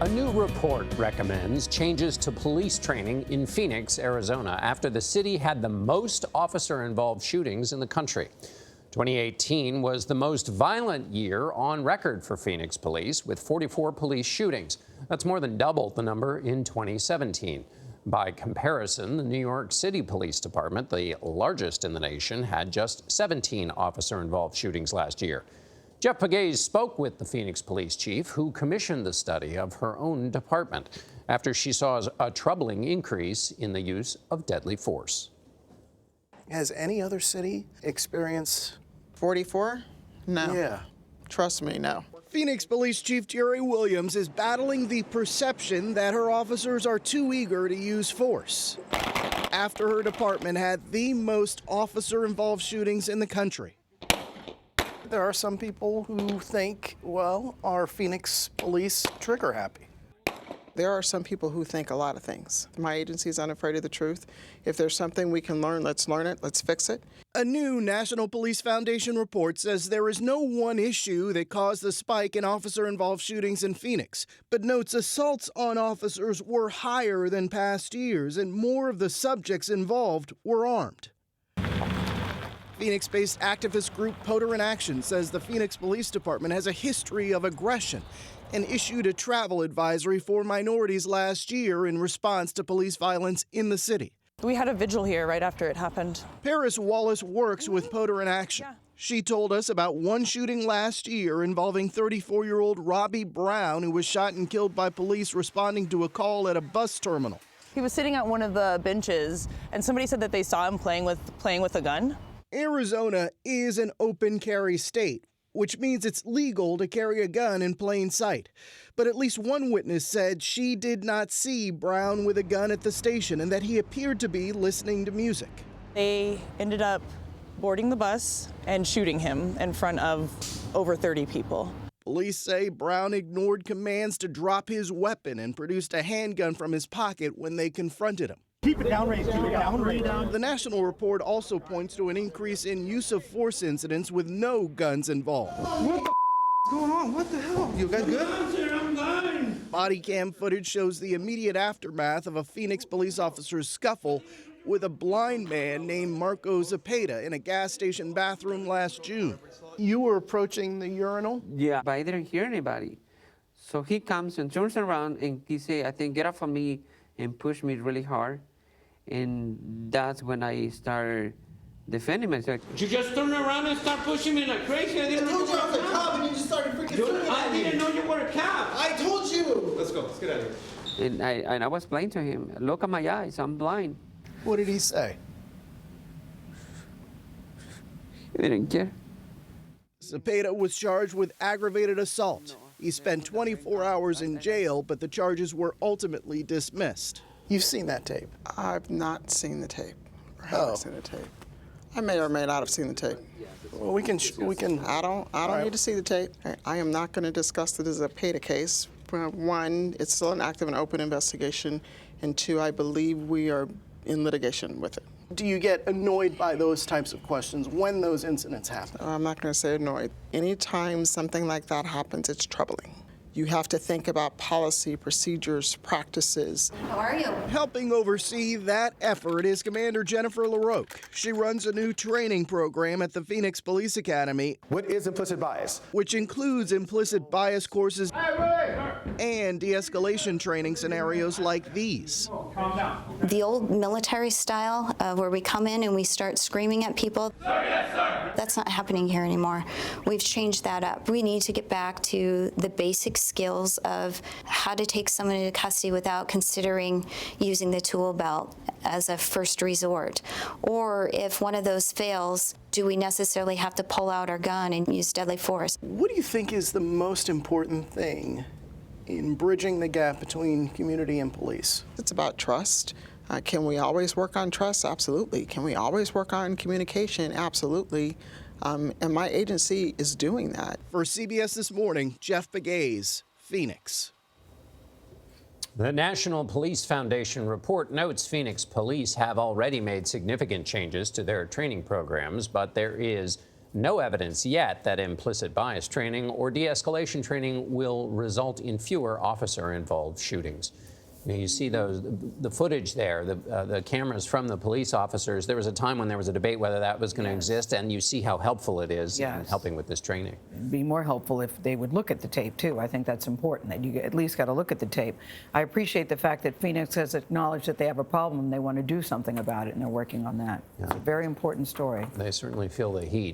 A new report recommends changes to police training in Phoenix, Arizona, after the city had the most officer-involved shootings in the country. 2018 was the most violent year on record for Phoenix police, with 44 police shootings. That's more than double the number in 2017. By comparison, the New York City Police Department, the largest in the nation, had just 17 officer-involved shootings last year. Jeff Pegues spoke with the Phoenix police chief, who commissioned the study of her own department after she saw a troubling increase in the use of deadly force. Has any other city experienced 44? No. Yeah. Trust me, no. Phoenix Police Chief Jerry Williams is battling the perception that her officers are too eager to use force after her department had the most officer-involved shootings in the country. There are some people who think, well, are Phoenix police trigger happy? There are some people who think a lot of things. My agency is unafraid of the truth. If there's something we can learn, let's learn it, let's fix it. A new National Police Foundation report says there is no one issue that caused the spike in officer-involved shootings in Phoenix, but notes assaults on officers were higher than past years and more of the subjects involved were armed. Phoenix-based activist group Poder in Action says the Phoenix Police Department has a history of aggression and issued a travel advisory for minorities last year in response to police violence in the city. We had a vigil here right after it happened. Paris Wallace works with Poder in Action. Yeah. She told us about one shooting last year involving 34-year-old Robbie Brown, who was shot and killed by police responding to a call at a bus terminal. He was sitting at one of the benches, and somebody said that they saw him playing with a gun. Arizona is an open carry state, which means it's legal to carry a gun in plain sight. But at least one witness said she did not see Brown with a gun at the station and that he appeared to be listening to music. They ended up boarding the bus and shooting him in front of over 30 people. Police say Brown ignored commands to drop his weapon and produced a handgun from his pocket when they confronted him. Keep it down, Ray. Keep it down, Ray. The national report also points to an increase in use of force incidents with no guns involved. What the is going on? What the hell? You guys good? I'm dying. Body cam footage shows the immediate aftermath of a Phoenix police officer's scuffle with a blind man named Marco Zepeda in a gas station bathroom last June. You were approaching the urinal? Yeah, but I didn't hear anybody. So he comes and turns around and he say, I think, get off of me, and push me really hard. And that's when I started defending myself. You just turn around and start pushing me like crazy. I told you I was a cop and you just started freaking shooting at me. I didn't know you were a cop. I told you. Let's go. Let's get out of here. And I was playing to him. Look at my eyes. I'm blind. What did he say? He didn't care. Zepeda was charged with aggravated assault. He spent 24 hours in jail, but the charges were ultimately dismissed. You've seen that tape? I've not seen the tape. Or have I seen the tape? I may or may not have seen the tape. Well, we can. I don't need to see the tape. I am not going to discuss it as a PETA case. One, it's still an active and open investigation, and two, I believe we are in litigation with it. Do you get annoyed by those types of questions when those incidents happen? I'm not going to say annoyed. Anytime something like that happens, it's troubling. You have to think about policy, procedures, practices. How are you? Helping oversee that effort is Commander Jennifer LaRoque. She runs a new training program at the Phoenix Police Academy. What is implicit bias? Which includes implicit bias courses and de-escalation training scenarios like these. Calm down. The old military style where we come in and we start screaming at people. Sir, yes, sir. That's not happening here anymore. We've changed that up. We need to get back to the basic skills of how to take someone into custody without considering using the tool belt as a first resort. Or if one of those fails, do we necessarily have to pull out our gun and use deadly force? What do you think is the most important thing in bridging the gap between community and police? It's about trust. Can we always work on trust? Absolutely. Can we always work on communication? Absolutely. And my agency is doing that. For CBS This Morning, Jeff Pegues, Phoenix. The National Police Foundation report notes Phoenix police have already made significant changes to their training programs, but there is no evidence yet that implicit bias training or de-escalation training will result in fewer officer-involved shootings. You see the footage there, the cameras from the police officers. There was a time when there was a debate whether that was going to exist, and you see how helpful it is in helping with this training. It'd be more helpful if they would look at the tape, too. I think that's important, that you at least got to look at the tape. I appreciate the fact that Phoenix has acknowledged that they have a problem and they want to do something about it, and they're working on that. It's a very important story. They certainly feel the heat.